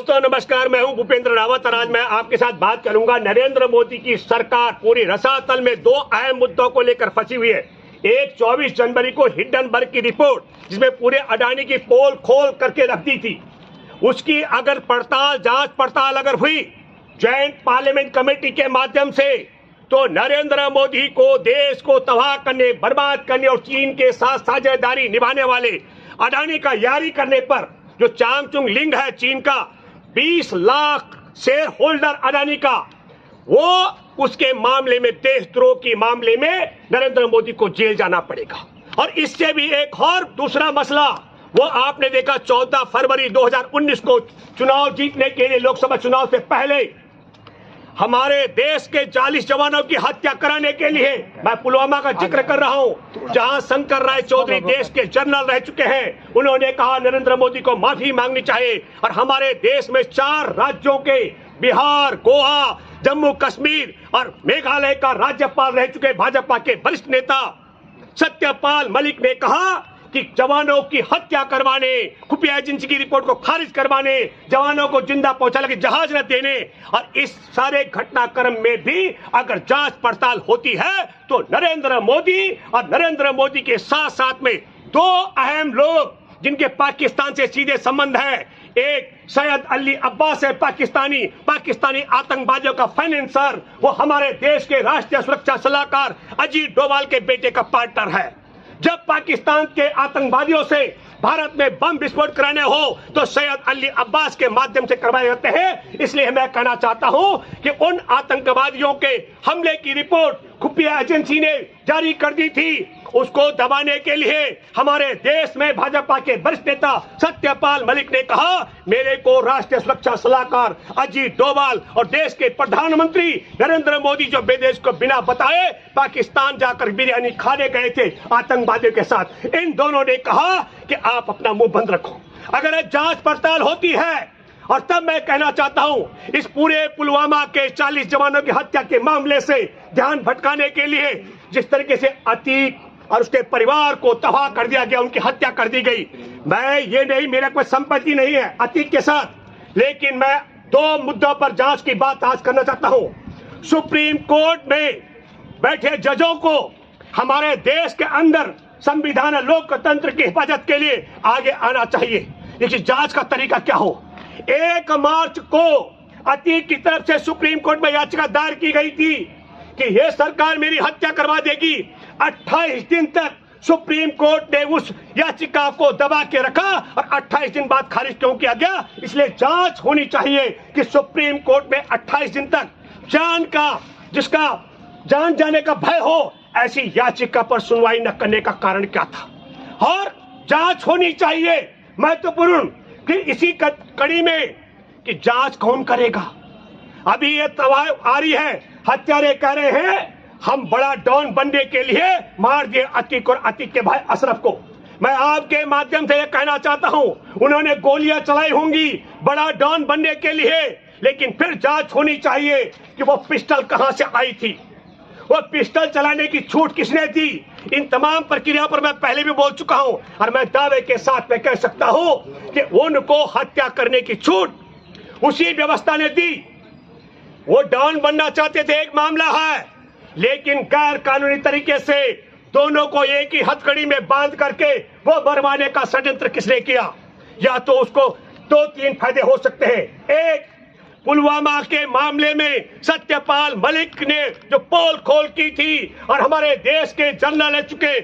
दोस्तों नमस्कार, मैं हूं भूपेंद्र रावत और आज मैं आपके साथ बात करूंगा। नरेंद्र मोदी की सरकार पूरी रसातल में दो अहम मुद्दों को लेकर फंसी हुई है। एक 24 जनवरी को हिंडनबर्ग की रिपोर्ट जिसमें पूरे अडानी की पोल खोल करके रख दी थी, उसकी अगर जांच पड़ताल अगर हुई ज्वाइंट पार्लियामेंट कमेटी के माध्यम से तो नरेंद्र मोदी को देश को तबाह करने, बर्बाद करने और चीन के साथ साझेदारी निभाने वाले अडानी का यारी करने पर जो चांगचुंग लिंग है चीन का 20 लाख शेयर होल्डर अडानी का, वो उसके मामले में देशद्रोह के मामले में नरेंद्र मोदी को जेल जाना पड़ेगा। और इससे भी एक और दूसरा मसला, वो आपने देखा 14 फरवरी 2019 को चुनाव जीतने के लिए, लोकसभा चुनाव से पहले हमारे देश के 40 जवानों की हत्या कराने के लिए, मैं पुलवामा का जिक्र कर रहा हूं, जहां शंकर राय चौधरी देश के जनरल रह चुके हैं, उन्होंने कहा नरेंद्र मोदी को माफी मांगनी चाहिए। और हमारे देश में 4 राज्यों के बिहार, गोवा, जम्मू कश्मीर और मेघालय का राज्यपाल रह चुके भाजपा के वरिष्ठ नेता सत्यपाल मलिक ने कहा कि जवानों की हत्या करवाने, खुफिया एजेंसी की रिपोर्ट को खारिज करवाने, जवानों को जिंदा पहुंचाने की जहाज न देने और इस सारे घटनाक्रम में भी अगर जांच पड़ताल होती है तो नरेंद्र मोदी और नरेंद्र मोदी के साथ साथ में 2 अहम लोग जिनके पाकिस्तान से सीधे संबंध है, एक सैयद अली अब्बास है, पाकिस्तानी आतंकवादियों का फाइनेंसर, वो हमारे देश के राष्ट्रीय सुरक्षा सलाहकार अजीत डोभाल के बेटे का पार्टनर है। जब पाकिस्तान के आतंकवादियों से भारत में बम विस्फोट कराने हो तो सैयद अली अब्बास के माध्यम से करवाए जाते हैं। इसलिए मैं कहना चाहता हूं कि उन आतंकवादियों के हमले की रिपोर्ट खुफिया एजेंसी ने जारी कर दी थी, उसको दबाने के लिए हमारे देश में भाजपा के वरिष्ठ नेता सत्यपाल मलिक ने कहा मेरे को राष्ट्रीय सुरक्षा सलाहकार अजीत डोभाल और देश के प्रधानमंत्री नरेंद्र मोदी जो विदेश को बिना बताए पाकिस्तान जाकर बिरयानी खाने गए थे आतंकवादियों के साथ, इन दोनों ने कहा कि आप अपना मुंह बंद रखो। अगर जांच पड़ताल होती है, और तब मैं कहना चाहता हूं इस पूरे पुलवामा के 40 जवानों की हत्या के मामले से ध्यान भटकाने के लिए जिस तरीके से अतीक और उसके परिवार को तबाह कर दिया गया, उनकी हत्या कर दी गई, मैं ये नहीं, मेरा कोई संपत्ति नहीं है अतीक के साथ, लेकिन मैं 2 मुद्दों पर जांच की बात आज करना चाहता हूं। सुप्रीम कोर्ट में बैठे जजों को हमारे देश के अंदर संविधान लोकतंत्र की हिफाजत के लिए आगे आना चाहिए। देखिए जांच का तरीका क्या हो। 1 मार्च को अतीक की तरफ से सुप्रीम कोर्ट में याचिका दायर की गई थी कि यह सरकार मेरी हत्या करवा देगी। 28 दिन तक सुप्रीम कोर्ट ने उस याचिका को दबा के रखा और 28 दिन बाद खारिज क्यों किया गया। इसलिए जांच होनी चाहिए कि सुप्रीम कोर्ट में 28 दिन तक जिसका जान जाने का भय हो, ऐसी याचिका पर सुनवाई न करने का कारण क्या था। और जांच होनी चाहिए महत्वपूर्ण कि इसी कड़ी में कि जांच कौन करेगा। अभी ये तबाह आ रही है, हत्यारे कह रहे हैं हम बड़ा डॉन बनने के लिए मार दिए अतीक और अतीक के भाई अशरफ को। मैं आपके माध्यम से यह कहना चाहता हूं, उन्होंने गोलियां चलाई होंगी बड़ा डॉन बनने के लिए, लेकिन फिर जांच होनी चाहिए कि वो पिस्टल कहां से आई थी, वो पिस्टल चलाने की छूट किसने दी। इन तमाम प्रक्रिया पर मैं पहले भी बोल चुका हूं और मैं दावे के साथ मैं कह सकता हूं कि उनको हत्या करने की छूट उसी व्यवस्था ने दी। वो डॉन बनना चाहते थे, एक मामला है, लेकिन गैर कानूनी तरीके से दोनों को एक ही हथकड़ी में बांध करके वो मरवाने का षड्यंत्र किसने किया। या तो उसको 2-3 फायदे हो सकते हैं। एक, पुलवामा के मामले में सत्यपाल मलिक ने जो पोल खोल की थी और हमारे देश के जनरल रह चुके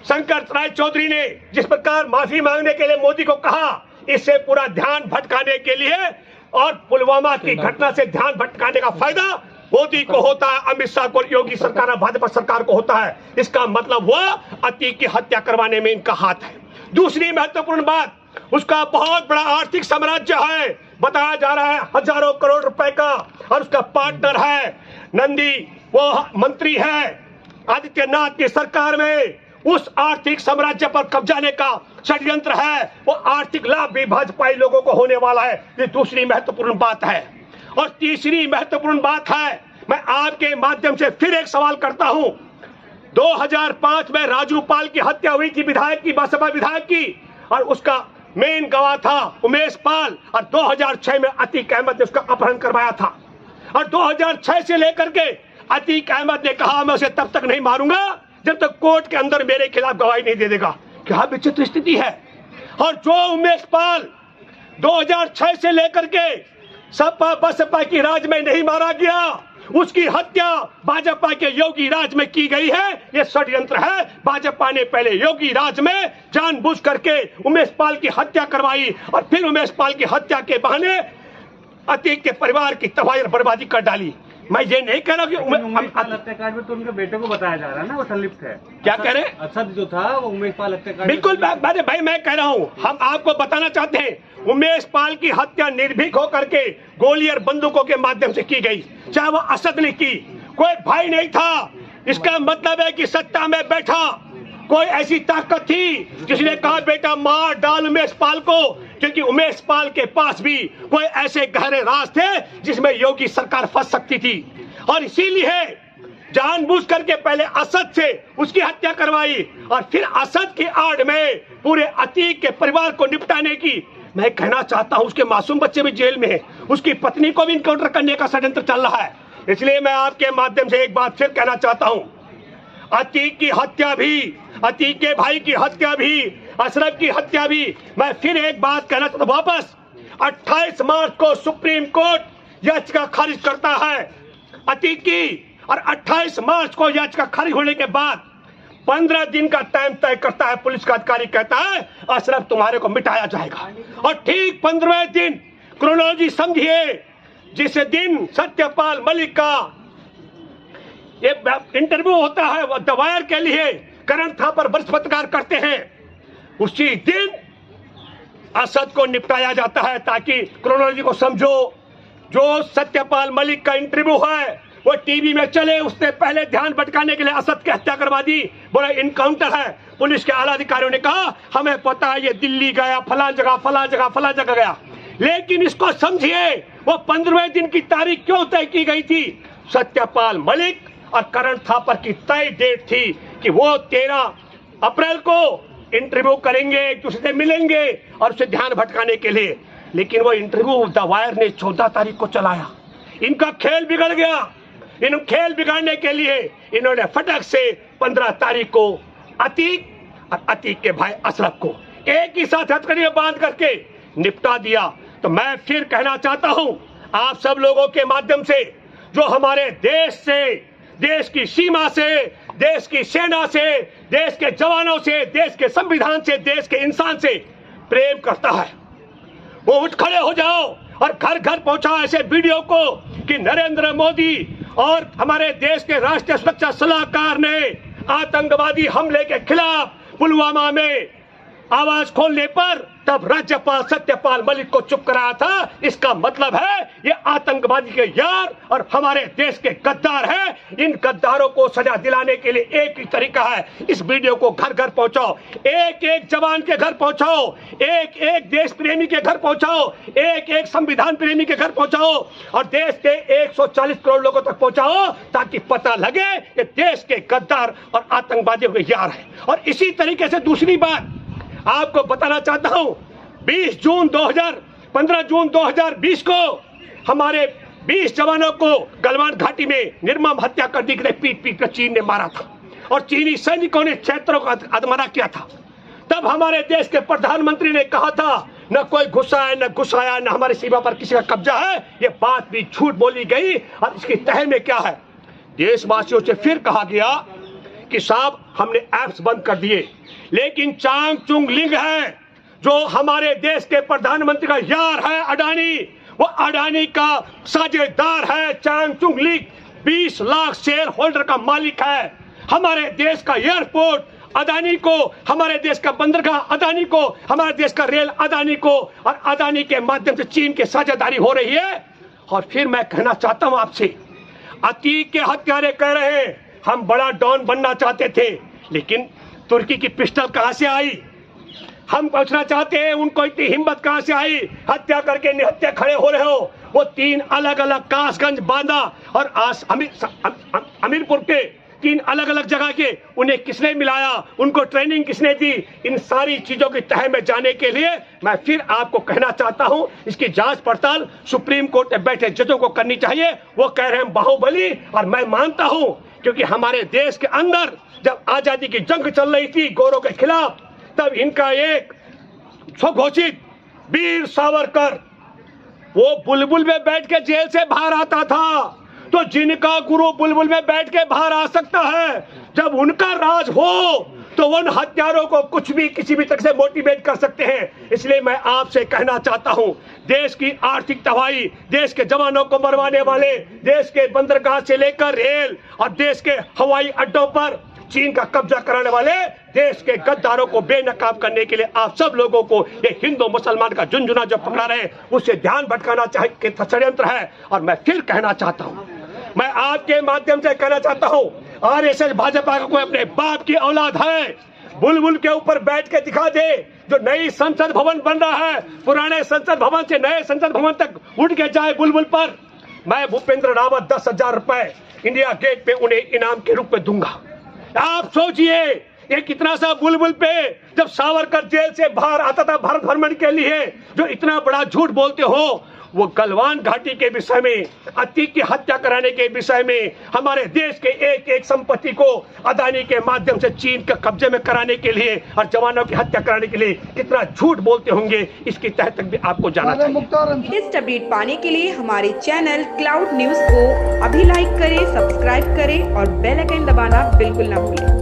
शंकर राय चौधरी ने जिस प्रकार माफी मांगने के लिए मोदी को कहा, इससे पूरा ध्यान भटकाने के लिए और पुलवामा की घटना से ध्यान भटकाने का फायदा मोदी को होता है, अमित शाह को, योगी सरकार और भाजपा सरकार को होता है। इसका मतलब हुआ अतीक की हत्या करवाने में इनका हाथ है। दूसरी महत्वपूर्ण बात, उसका बहुत बड़ा आर्थिक साम्राज्य है, बताया जा रहा है हजारों करोड़ रुपए का, और उसका पार्टनर है नंदी, वो मंत्री है आदित्यनाथ की सरकार में। उस आर्थिक साम्राज्य पर कब्जाने का षड्यंत्र है, वो आर्थिक लाभ भी भाजपाई लोगों को होने वाला है। ये दूसरी महत्वपूर्ण बात है। और तीसरी महत्वपूर्ण बात है, मैं आपके माध्यम से फिर एक सवाल करता हूं। 2005 में राजू पाल की हत्या हुई थी, विधायक की, बसपा विधायक की, और उसका मेन गवाह था उमेश पाल और 2006 में अतीक अहमद ने उसका अपहरण करवाया था। और 2006 से लेकर के अतीक अहमद ने कहा मैं उसे तब तक नहीं मारूंगा जब तक कोर्ट के अंदर मेरे खिलाफ गवाही नहीं दे देगा। क्या विचित्र स्थिति है। और जो उमेश पाल 2006 से लेकर के सपा बसपा की राज में नहीं मारा गया, उसकी हत्या भाजपा के योगी राज में की गई है। यह षड्यंत्र है। भाजपा ने पहले योगी राज में जानबूझ करके उमेश पाल की हत्या करवाई और फिर उमेश पाल की हत्या के बहाने अतीक के परिवार की तबाही और बर्बादी कर डाली। मैं ये नहीं कह रहा कि उमेश पाल हत्याकांड में तो उनके बेटे को बताया जा रहा है ना, वो संलिप्त है। क्या कह रहे? असद जो था वो उमेश पाल हत्याकांड। बिल्कुल भाई मैं कह रहा हूँ, हम आपको बताना चाहते हैं उमेश पाल की हत्या निर्भीक होकर के गोली और बंदूकों के माध्यम से की गई, चाहे वो असद ने की। कोई भाई नहीं था। इसका मतलब है कि सत्ता में बैठा कोई ऐसी ताकत थी जिसने कहा बेटा मार डाल उमेश पाल को, क्योंकि उमेश पाल के पास भी कोई ऐसे गहरे राज थे जिसमें योगी सरकार फंस सकती थी। और इसीलिए जानबूझ करके पहले असद से उसकी हत्या करवाई और फिर असद की आड़ में पूरे अतीक के परिवार को निपटाने की। मैं कहना चाहता हूं उसके मासूम बच्चे भी जेल में हैं, उसकी पत्नी को भी इनकाउंटर करने का षड्यंत्र चल रहा है। इसलिए मैं आपके माध्यम से एक बात फिर कहना चाहता हूं, अतीक की हत्या भी, अतीक के भाई की हत्या भी, अशरफ की हत्या भी, मैं फिर एक बात कहना चाहता हूं। वापस 28 मार्च को सुप्रीम कोर्ट याचिका खारिज करता है अतीक की, और 28 मार्च को याचिका खारिज होने के बाद 15 दिन का टाइम तय करता है। पुलिस का अधिकारी कहता है अशरफ तुम्हारे को मिटाया जाएगा। और ठीक 15वें दिन, क्रोनोलॉजी समझिए, जिस दिन सत्यपाल मलिक का ये इंटरव्यू होता है वो द वायर के लिए करण थापर वरिष्ठ पत्रकार करते हैं, उसी दिन असद को निपटाया जाता है। ताकि क्रोनोलॉजी को समझो, जो सत्यपाल मलिक का इंटरव्यू है वो टीवी में चले, उसने पहले ध्यान भटकाने के लिए असद की हत्या करवा दी। बोला इनकाउंटर है। पुलिस के आला अधिकारियों ने कहा हमें पता है ये दिल्ली गया, फलां जगह गया। लेकिन इसको समझिए, वो 15वें दिन की तारीख क्यों तय की गई थी? सत्यपाल मलिक और करण थापर की तय डेट थी कि वो 13 अप्रैल को इंटरव्यू करेंगे, एक दूसरे से मिलेंगे और उसे ध्यान भटकाने के लिए। लेकिन वो इंटरव्यू द वायर ने 14 तारीख को चलाया। इनका खेल बिगड़ गया। इन खेल बिगाड़ने के लिए इन्होंने फटक से 15 तारीख को अतीक और अतीक के भाई अशरफ को एक ही साथ हथकड़ी में बांध करके निपटा दिया। तो मैं फिर कहना चाहता हूं आप सब लोगों के माध्यम से, जो हमारे देश से, देश की सीमा से, देश की सेना से, देश के जवानों से, देश के संविधान से, देश के इंसान से प्रेम करता है, वो उठ खड़े हो जाओ और घर घर पहुंचाओ ऐसे वीडियो को कि नरेंद्र मोदी और हमारे देश के राष्ट्रीय सुरक्षा सलाहकार ने आतंकवादी हमले के खिलाफ पुलवामा में आवाज खोलने पर तब राज्यपाल सत्यपाल मलिक को चुप कराया था। इसका मतलब है ये आतंकवादी के यार और हमारे देश के गद्दार हैं। इन गद्दारों को सजा दिलाने के लिए एक ही तरीका है, इस वीडियो को घर घर पहुंचाओ, एक एक जवान के घर पहुंचाओ, एक एक देश प्रेमी के घर पहुंचाओ, एक एक संविधान प्रेमी के घर पहुंचाओ और देश के 140 करोड़ लोगों तक पहुंचाओ, ताकि पता लगे कि देश के गद्दार और आतंकवादियों के यार हैं। और इसी तरीके से दूसरी बात आपको बताना चाहता हूं, 15 जून 2020 को हमारे 20 जवानों को गलवान घाटी में निर्मम हत्या कर दी गई, पीट कर चीन ने मारा था और चीनी सैनिकों ने क्षेत्रों का अधमरा किया था। तब हमारे देश के प्रधानमंत्री ने कहा था न कोई घुसा है, न घुसाया, न हमारी सीमा पर किसी का कब्जा है। ये बात भी झूठ बोली गई और इसकी तह में क्या है, देशवासियों से फिर कहा गया कि साहब हमने ऐप्स बंद कर दिए, लेकिन चांग चुंग लिंग है जो हमारे देश के प्रधानमंत्री का यार है अडानी, वो अडानी का साझेदार है। चांग चुंग लिंग 20 लाख शेयर होल्डर का मालिक है। हमारे देश का एयरपोर्ट अदानी को, हमारे देश का बंदरगाह अदानी को, हमारे देश का रेल अदानी को, और अदानी के माध्यम से चीन की साझेदारी हो रही है। और फिर मैं कहना चाहता हूं आपसे, अतीक के हत्यारे कह रहे हैं हम बड़ा डॉन बनना चाहते थे, लेकिन तुर्की की पिस्टल कहां से आई? हम पूछना चाहते हैं उनको इतनी हिम्मत कहां से आई? हत्या करके निहत्या खड़े हो रहे हो। वो 3 अलग अलग कासगंज, बांदा और अमीरपुर के 3 अलग अलग जगह के, उन्हें किसने मिलाया, उनको ट्रेनिंग किसने दी, इन सारी चीजों की तह में जाने के लिए मैं फिर आपको कहना चाहता हूं, इसकी जांच पड़ताल सुप्रीम कोर्ट में बैठे जजों को करनी चाहिए। वो कह रहे हैं बाहुबली, और मैं मानता हूं, क्योंकि हमारे देश के अंदर जब आजादी की जंग चल रही थी गोरों के खिलाफ, तब इनका एक स्वघोषित वीर सावरकर वो बुलबुल में बैठ के जेल से बाहर आता था। तो जिनका गुरु बुलबुल में बैठ के बाहर आ सकता है, जब उनका राज हो तो उन हत्यारों को कुछ भी किसी भी तरह से मोटिवेट कर सकते हैं। इसलिए मैं आपसे कहना चाहता हूं, देश की आर्थिक तबाही, देश के जवानों को मरवाने वाले, देश के बंदरगाह से लेकर रेल और देश के हवाई अड्डों पर चीन का कब्जा कराने वाले देश के गद्दारों को बेनकाब करने के लिए आप सब लोगों को ये हिंदू मुसलमान का झुंझुना जो पकड़ा रहे उससे ध्यान भटकाना चाहिए, षड्यंत्र है। और मैं फिर कहना चाहता हूं, मैं आपके माध्यम से कहना चाहता हूं, आरएसएस भाजपा का कोई अपने बाप की औलाद है, बुलबुल के ऊपर बैठ के दिखा दे। जो नई संसद भवन बन रहा है, पुराने संसद भवन से नए संसद भवन तक उठ के जाए बुलबुल पर, मैं भूपेंद्र रावत 10,000 रुपए इंडिया गेट पे उन्हें इनाम के रूप में दूंगा। आप सोचिए ये कितना सा बुलबुल पे जब सावरकर जेल से बाहर आता था भारत भ्रमण के लिए, जो इतना बड़ा झूठ बोलते हो, वो गलवान घाटी के विषय में, अतीक की हत्या कराने के विषय में, हमारे देश के एक एक संपत्ति को अदानी के माध्यम से चीन के कब्जे में कराने के लिए और जवानों की हत्या कराने के लिए कितना झूठ बोलते होंगे, इसकी तह तक भी आपको जाना चाहिए। लेटेस्ट अपडेट पाने के लिए हमारे चैनल क्लाउड न्यूज को अभी लाइक करें, सब्सक्राइब करें और बेल आइकन दबाना बिल्कुल ना भूलें।